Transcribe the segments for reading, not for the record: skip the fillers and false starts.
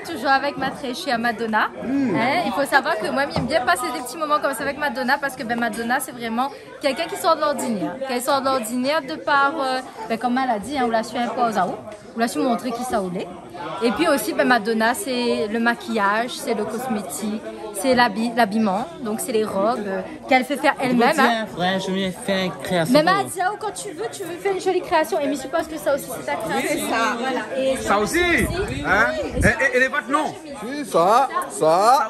toujours avec ma très chère Madonna. Hein, il faut savoir que moi, j'aime bien passer des petits moments comme ça avec Madonna parce que Madonna, c'est vraiment quelqu'un qui sort de l'ordinaire. Qu'elle sort de l'ordinaire de par, comme elle a dit, hein, on l'a su un peu aux aou, on l'a su montrer qui ça voulait. Et puis aussi, Madonna, c'est le maquillage, c'est le cosmétique, c'est l'habillement, donc c'est les robes qu'elle fait faire elle-même. Hein. Ouais, je vais faire une création. Mais Madiao, quand tu veux faire une jolie création. Et je suppose que ça aussi, c'est ta création. Oui, ça. Voilà. Et ça aussi, hein? Et les bottes, non? Oui, ça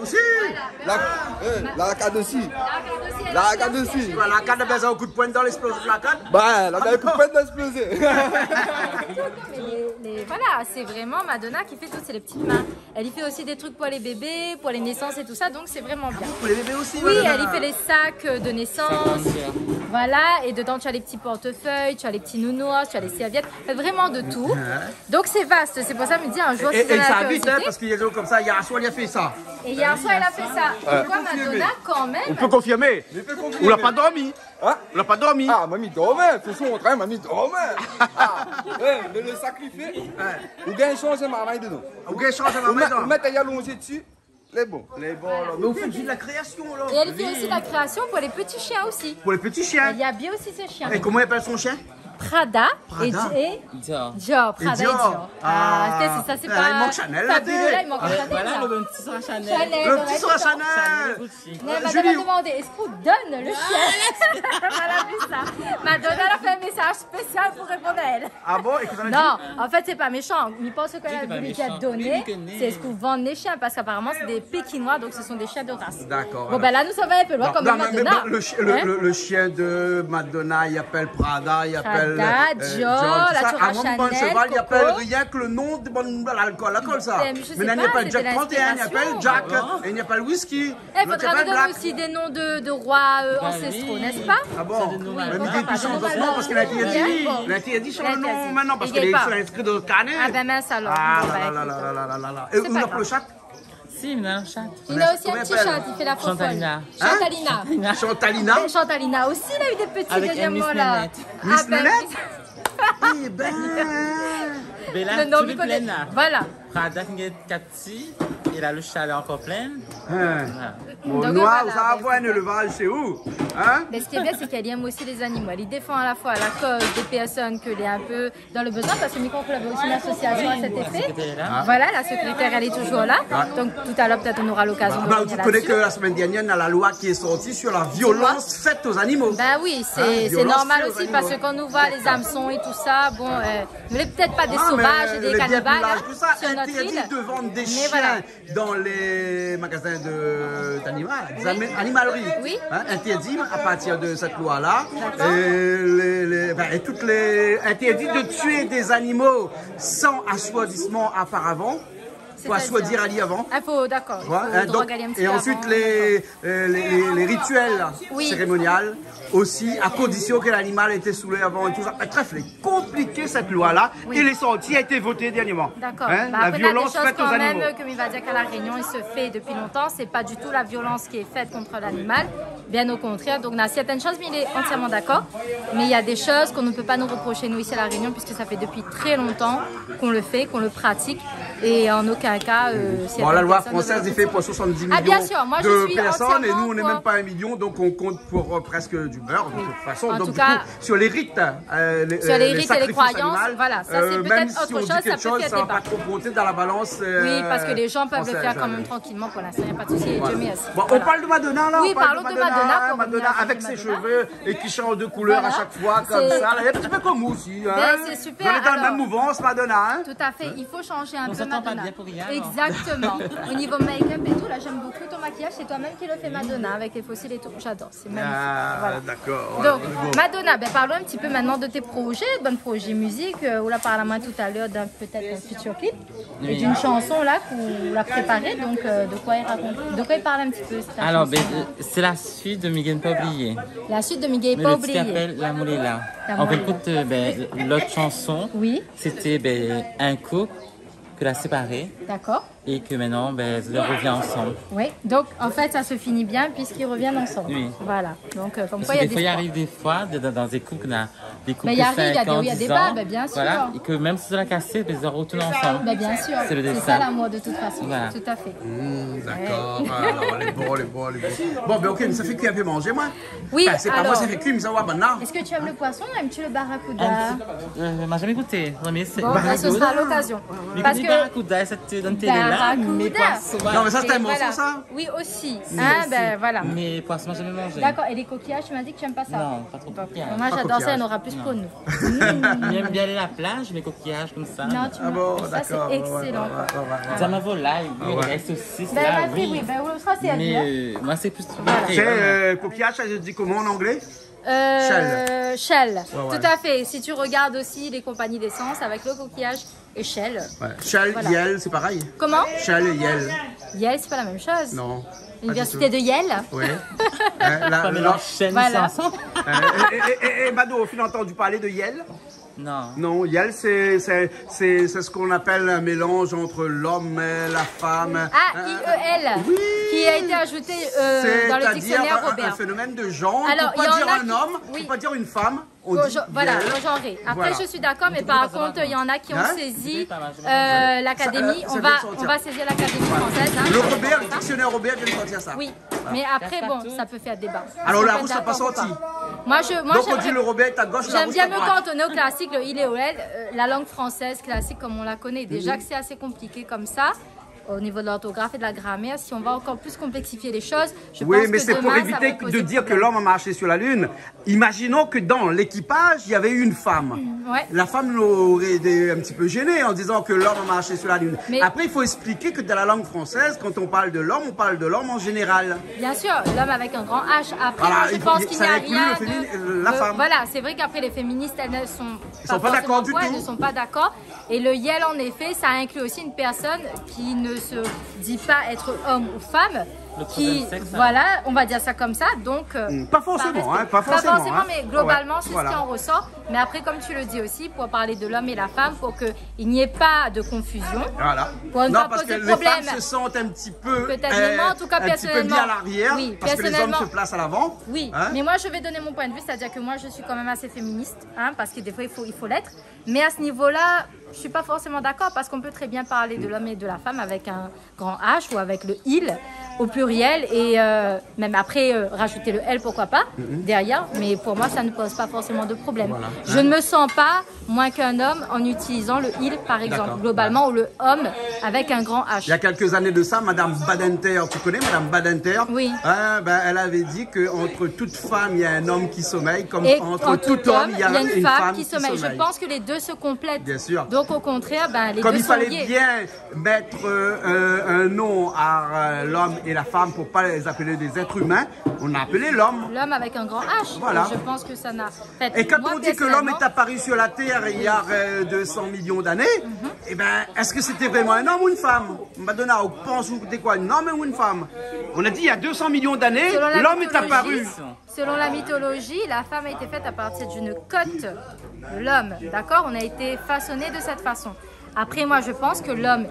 aussi. Voilà. La carte aussi. La carte aussi. La carte a besoin d'un coup de poing dans l'explosion de la carte? Bah, la carte coup de poing d'exploser. Voilà, c'est vraiment Madonna qui fait tout, c'est les petites mains. Elle y fait aussi des trucs pour les bébés, pour les naissances et tout ça, donc c'est vraiment bien. Pour les bébés aussi? Oui, elle y fait les sacs de naissance. Voilà, et dedans tu as les petits portefeuilles, tu as les petits nounous, tu as les serviettes, vraiment de tout. Donc c'est vaste, c'est pour ça que je me dis un jour... Et ça vite, hein, parce qu'il y a des gens comme ça, hier soir il a fait ça. Et hier soir elle a fait ça. Pourquoi Madonna quand même? On peut confirmer. On l'a pas dormi. Hein? On l'a pas dormi. Ah, mamie dormait, c'est son train, mamie dormait. Ah, mais le sacrifice, ou bien changer ma main dedans. Ou bien changer ma main dedans. Ou mettre à allongé dessus, les bons. Les bons, là. Mais vous faites juste de la création, là. Et elle fait aussi la création pour les petits chiens aussi. Pour les petits chiens. Elle y a bien aussi ses chiens. Et comment il appelle son chien? Prada, Prada. et Dior. Dior. Prada et Dior. Ah, ça c'est il pas... manque Chanel, là, fabuleux, là, il manque Chanel. Voilà là. le petit sera Chanel. Le petit sur la Chanel. Mais Madonna a demandé, est-ce qu'on donne le chien? Elle a vu ça. Madonna a fait un message spécial pour répondre à elle. Ah bon? Et que t'en as dit? Non, en fait, c'est pas méchant. Je pense qu'elle a voulu méchant. dire donner, Oui, oui, c'est ce qu'on vend les chiens, parce qu'apparemment, c'est des Pékinois, donc ce sont des chiens de race. D'accord. Bon, ben là, nous sommes un peu loin, comme Non, Madonna. mais le chien de Madonna, il appelle Prada, il appelle Prada, Dior, la Tour à mon bon Chanel, cheval, il appelle Coco. rien que le nom de l'alcool, ça. Je sais Mais là, il pas, n'y a pas c'était Jack 31, il y appelle l'inspiration. Jack, et il n'y a pas le whisky. Il faudra nous donner aussi des noms de rois ancestraux, oui. n'est-ce pas? Ah bon? Oui, Mais pourquoi Miguel pas? puis change de nom parce qu'il a été dit. Il a été dit change de nom maintenant parce qu'il est inscrit dans le carnet. Ah ben mince alors. Ah Bon, là bah, là écoute. là là là là là. Et où pas a grave. le chat? Si, il a un chat. Il a aussi Comment un petit elle chat, s'appelle? il fait la fofolle. Chantalina. Chantalina. Chantalina. Chantalina aussi, il a eu des petits Avec dernièrement Miss là. Nénette. Miss ben, Nénette? Eh ben. Bella, le nom tu du le côté. plein là. Voilà. Prada, qui est 4 petits. Il a le chalet encore plein. Bon, Donc, noir, voilà, ça va voir un élevage, c'est où? Hein? Mais ce qui est bien, c'est qu'elle aime aussi les animaux. Elle y défend à la fois la cause des personnes que les un peu dans le besoin, parce que Micron avait aussi une association à cet effet. Voilà, la secrétaire, elle est toujours là. Donc tout à l'heure, peut-être on aura l'occasion de Tu revenir connais que là-dessus. la semaine dernière, il y a la loi qui est sortie sur la violence faite aux animaux. Ben oui, c'est violence normal faite aux aussi, animaux. parce que quand on voit les hameçons et tout ça, bon, mais peut-être pas des Ah, mais sauvages et des les cannibales biens hein, tout ça, sur notre interdit île. de vendre des Mais chiens voilà. dans les magasins d'animaux, animaleries. Oui. Hein, interdit à partir de cette loi-là. D'accord. Et toutes les interdit de tuer des animaux sans assourdissement auparavant. Faut assourdir Ali avant. Ah, faut, d'accord. Ouais, hein, donc, et ensuite les rituels cérémoniaux aussi, à condition que l'animal était saoulé avant et tout ça. Bref, c'est compliqué cette loi-là. Et les sorties a été votée dernièrement. D'accord. Hein, Bah, la après, il y a des violence choses faite aux quand animaux. même, comme il va dire qu'à La Réunion, il se fait depuis longtemps. C'est pas du tout la violence qui est faite contre l'animal. Bien au contraire. Donc, on a certaines choses, mais il est entièrement d'accord. Mais il y a des choses qu'on ne peut pas nous reprocher, nous, ici à La Réunion, puisque ça fait depuis très longtemps qu'on le fait, qu'on le pratique. Et en aucun cas, Bon, la loi française est faite pour 70 millions bien sûr, moi, je de suis personnes et nous, on n'est entièrement même pas 1 million, donc on compte pour presque du beurre de toute façon. En Donc, tout du cas, coup, sur les rites, sur les rites et les sacrifices croyances, animaux, voilà, ça, c'est même peut-être si autre on dit chose, quelque ça peut faire ça va débat. pas trop compter dans la balance. Oui, parce que les gens peuvent le française. faire quand même tranquillement pour l'instant, il n'y a pas de souci. Et Dieu merci. Bon, Voilà. on parle de Madonna là. Oui, on parle parlons de Madonna, hein, pour Madonna revenir à avec ses Madonna. cheveux et qui change de couleur Voilà. à chaque fois comme C'est- ça. Elle est un petit peu comme vous aussi. Hein. Ben, c'est super. On est dans la Alors- même mouvance, Madonna. Hein. Tout à fait, il faut changer un peu s'entend pas Madonna. bien pour rien, alors. Exactement. Au niveau make-up et tout, là j'aime beaucoup ton maquillage, c'est toi-même qui le fais Madonna avec les fossiles et tout. J'adore, c'est magnifique. Ah, Voilà. d'accord. Donc, Madonna, ben, parlons un petit peu maintenant de tes projets, de ton projet musique. On l'a parlé à moi tout à l'heure d'un peut-être un futur clip et d'une chanson là qu'on l'a préparée. Donc, de quoi il raconte, de quoi il parle un petit peu cette Alors, chanson. c'est la suite de Miguel Pas oublié. La suite de Miguel Mais pas le titre oublié. s'appelle L'amour est là. L'amour En fait, est là. écoute, l'autre chanson, Oui, c'était un couple que l'a séparé. d'accord. et que maintenant, ben, ils reviennent ensemble. Oui, donc en fait, ça se finit bien puisqu'ils reviennent ensemble. Oui. Voilà, donc comme Parce quoi que il y a des fois, il des arrive des fois dans des couples, des couples Mais il de arrive, il y a 5 ans, il y a 10 des ans, bas, ben, bien sûr. Voilà, et que même si c'est la cassée, ben, ils retournent ensemble. Ben, bien sûr, C'est le c'est dessin. ça l'amour de toute façon, Voilà. tout à fait. D'accord. Alors, les bons. Bon, ben ok, mais ça fait cuire un peu manger, moi. Oui, Enfin, c'est pas moi, alors, ça fait cuire, mais ça va maintenant. est-ce que tu aimes le poisson ou aimes-tu le barracuda? M'a jamais goûté. Mais c'est Bon, ben, ce sera l'occasion. Mais Parce les que barracuda, ça te donne tes là, mais Barracuda. poissons, Non, mais ça, c'est Et un morceau, voilà. ça. Oui, aussi. Hein, ben voilà. mais poissons, moi, j'ai jamais mangé. D'accord, et les coquillages, tu m'as dit que tu n'aimes pas ça? Non, pas trop Bon, coquillage. moi Pas j'adore ça, coquillage. il y en aura plus pour nous. J'aime bien aller à la plage, mes coquillages comme ça. Non, tu Ah bon, ça d'accord. c'est excellent. Ça m'a volaille, les saucisses, Ben, là, vas-y, oui, ben ça c'est à dire. Mais moi, c'est plus... C'est coquillage, ça se dit comment en anglais? Shell. ouais. Tout à fait. Si tu regardes aussi les compagnies d'essence avec le coquillage et Shell. Ouais. Shell, Voilà. Yel, c'est pareil. Comment? Shell et Yel. Yale, c'est pas la même chose. Non. L'université de Yale. Oui. Pas mélange chaîne Voilà. ensemble. Et Mado, au final, entendu parler de Yel? Non. Non, Yel, c'est ce qu'on appelle un mélange entre l'homme et la femme. Ah, IEL. Oui. Qui a été ajouté dans le dictionnaire C'est-à-dire un Robert. phénomène de genre. Alors, On ne il y peut en pas dire a un qui- homme, on oui. ne peut pas dire une femme. On dit Voilà, Yel. genré. Après, Voilà. je suis d'accord, mais par contre, il y en a qui ont Hein? saisi pas mal, l'académie. Ça On vient de va, sortir. on va saisir l'académie française. hein. Le Robert, le dictionnaire Robert vient de sortir ça. Oui, mais après, bon, ça peut faire débat. Alors, Est-ce la qu'on rousse peut n'a pas d'accord ou sorti. Moi, Donc on dit j'aime le Robert est à gauche, la j'aime rousse bien à me droite. cantonner au classique, le il et elle, la langue française classique comme on la connaît. Déjà que c'est assez compliqué comme ça, au niveau de l'orthographe et de la grammaire, si on va encore plus complexifier les choses, je Oui, pense mais que c'est pour demain, ça éviter va poser de dire que problème. l'homme a marché sur la Lune. Imaginons que dans l'équipage, il y avait une femme. Ouais. La femme l'aurait un petit peu gênée en disant que l'homme a marché sur la Lune. Mais- Après, il faut expliquer que dans la langue française, quand on parle de l'homme, on parle de l'homme en général. Bien sûr, l'homme avec un grand H. Après, Voilà, moi, je il faut- pense qu'il ça n'y a inclut rien la femme. Voilà, c'est vrai qu'après, les féministes, elles ne sont sont pas d'accord du forcément pour, tout. elles ne sont pas d'accord. Et le YEL, en effet, ça inclut aussi une personne qui ne se dit pas être homme ou femme. Le Qui, troisième sexe, hein. voilà, on va dire ça comme ça. Donc, Pas forcément, par hein, pas forcément, hein. mais globalement, Ouais, c'est voilà. ce qui en ressort. Mais après, comme tu le dis aussi, pour parler de l'homme et la femme, pour qu'il n'y ait pas de confusion. Voilà. Pour ne Non, pas parce que poser de les problème. femmes se sentent un petit peu, Peut-être, mais moi, en tout cas, un petit peu personnellement, mis à l'arrière, oui, parce que les hommes personnellement, se placent à l'avant. Oui, Hein? mais moi je vais donner mon point de vue, c'est-à-dire que moi je suis quand même assez féministe, hein, parce que des fois il faut l'être. Mais à ce niveau-là, je suis pas forcément d'accord parce qu'on peut très bien parler de l'homme et de la femme avec un grand H ou avec le il au pluriel et même après rajouter le L, pourquoi pas, derrière. Mais pour moi, ça ne pose pas forcément de problème. Je ne me sens pas moins qu'un homme en utilisant le il, par exemple, D'accord. globalement, ou le homme avec un grand H. Il y a quelques années de ça, Madame Badinter, tu connais Madame Badinter? Oui. Hein, ben, elle avait dit qu'entre toute femme, il y a un homme qui sommeille, comme Et entre en tout homme, il y a une femme qui sommeille. Je pense que les deux se complètent. Bien sûr. Donc au contraire, ben, les Comme deux il sont fallait liés. bien mettre un nom à l'homme et la femme pour pas les appeler des êtres humains, on a appelé l'homme. L'homme avec un grand H. Voilà. Et je pense que ça n'a. En fait, Et quand moi, on dit que l'homme est personnellement, apparu sur la Terre il y a 200 millions d'années, eh ben, est-ce que c'était vraiment un homme ou une femme? Madonna, on pense ou c'était quoi, un homme ou une femme? On a dit il y a 200 millions d'années, selon la l'homme est mythologie- apparu. Selon la mythologie, la femme a été faite à partir d'une côte de l'homme. D'accord? On a été façonné de cette façon. Après, moi, je pense que l'homme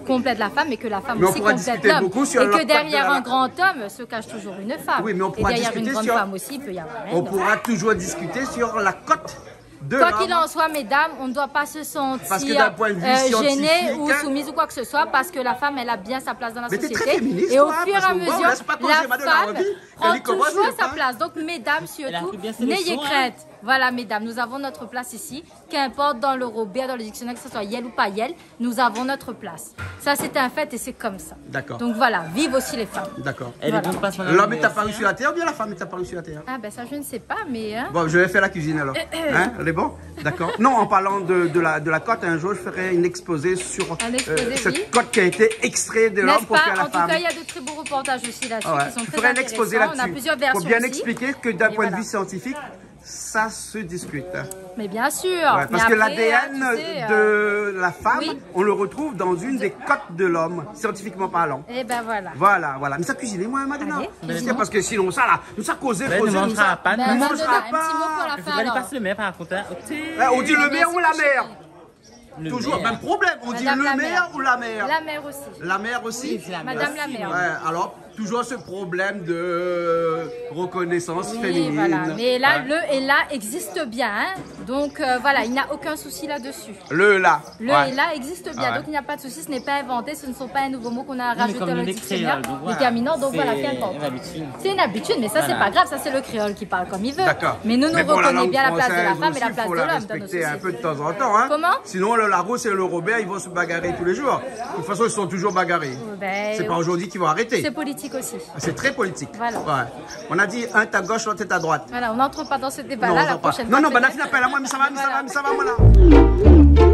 complète la femme et que la femme Mais on aussi pourra complète discuter l'homme. beaucoup sur Et la que cote derrière de la- un grand homme se cache toujours une femme. Oui, mais on et pourra derrière une discuter grande sur- femme aussi, il peut y avoir un On homme. pourra toujours discuter sur la cote de Quoi l'homme. qu'il en soit, mesdames, on ne doit pas se sentir Parce que d'un point de vue gênée scientifique, ou soumise ou quoi que ce soit, parce que la femme, elle a bien sa place dans la Mais t'es société. très féministe, et au toi, fur et parce à que, bon, mesure, laisse pas causer, la Madonna, femme Ravi. prend Elle dit comment toujours c'est, sa hein. place. Donc, mesdames, Elle a surtout, pris bien ses n'ayez leçons, hein. crainte. Voilà, mesdames, nous avons notre place ici. Qu'importe dans le Robert, dans le dictionnaire, que ce soit Yel ou pas Yel, nous avons notre place. Ça, c'est un fait et c'est comme ça. D'accord. Donc voilà, vive aussi les femmes. D'accord. Elle Voilà. est donc pas son L'homme est anniversaire. apparu sur la Terre ou bien la femme est apparue sur la Terre? Ah ben ça, je ne sais pas, mais... hein. Bon, je vais faire la cuisine alors. Hein, elle est bon? D'accord. Non, en parlant de la cote, un jour, je ferai une exposé sur Un exposé, cette oui. cote qui a été extraite de l'homme N'est-ce pour faire pas? la En tout femme. cas, il y a de très beaux reportages aussi là-dessus Ah ouais. qui sont Je très ferai un exposé intéressants. On a là-dessus. plusieurs versions Pour bien aussi. expliquer que d'un Et point de voilà. vue scientifique, ça se discute. Mais bien sûr. Ouais, Mais parce que après, l'ADN tu sais, de la femme, oui. on le retrouve dans une des cotes de l'homme, scientifiquement parlant. Et ben voilà. Voilà, voilà. Mais ça cuisine moi, Madonna. Allez, cuisine-moi. Parce que sinon, ça là, nous ça causé, Ben, causé, nous nous mangera ça. à pas. Ben, nous Madonna, mangera un petit mot pour la Il fin faut aller alors. passer le maire par contre. Hein. On dit le maire ou la mère? Toujours, même problème. On dit Madame le la maire mère. ou la mère? La mère aussi. La mère aussi? Madame la mère. Ouais, alors, toujours ce problème de reconnaissance Oui, féminine. voilà. Mais là, Ouais. le et là existe bien. Hein. Donc voilà, il n'y a aucun souci là-dessus. Le là. Le Ouais. et là existe bien. Ouais. Donc il n'y a pas de souci, ce n'est pas inventé, ce ne sont pas un nouveau mot qu'on a mais rajouté comme dans le les dictionnaire créoles, donc voilà. déterminant. Donc voilà, C'est qu'importe. une habitude. C'est une habitude, mais ça c'est Voilà. pas grave, ça c'est le créole qui parle comme il veut. D'accord. Mais nous pour la reconnaissons langue bien la place de la française femme et la aussi, place faut de la l'homme dans nos respecter un sociétés. peu de temps en temps. Hein. Comment? Sinon, le Larousse et le Robert, ils vont se bagarrer tous les jours. De toute façon, ils sont toujours bagarrés. Ben, C'est pas aujourd'hui qu'ils vont arrêter. c'est politique aussi. C'est très politique. Voilà. Ouais. On a dit un est à gauche, l'autre est à droite. Voilà, on n'entre pas dans ce Non, débat-là on la s'en passe. prochaine Non, fois. non, c'est bah, bien. la fille appelle à moi, mais ça va, mais ça va, Voilà. mais ça va, voilà.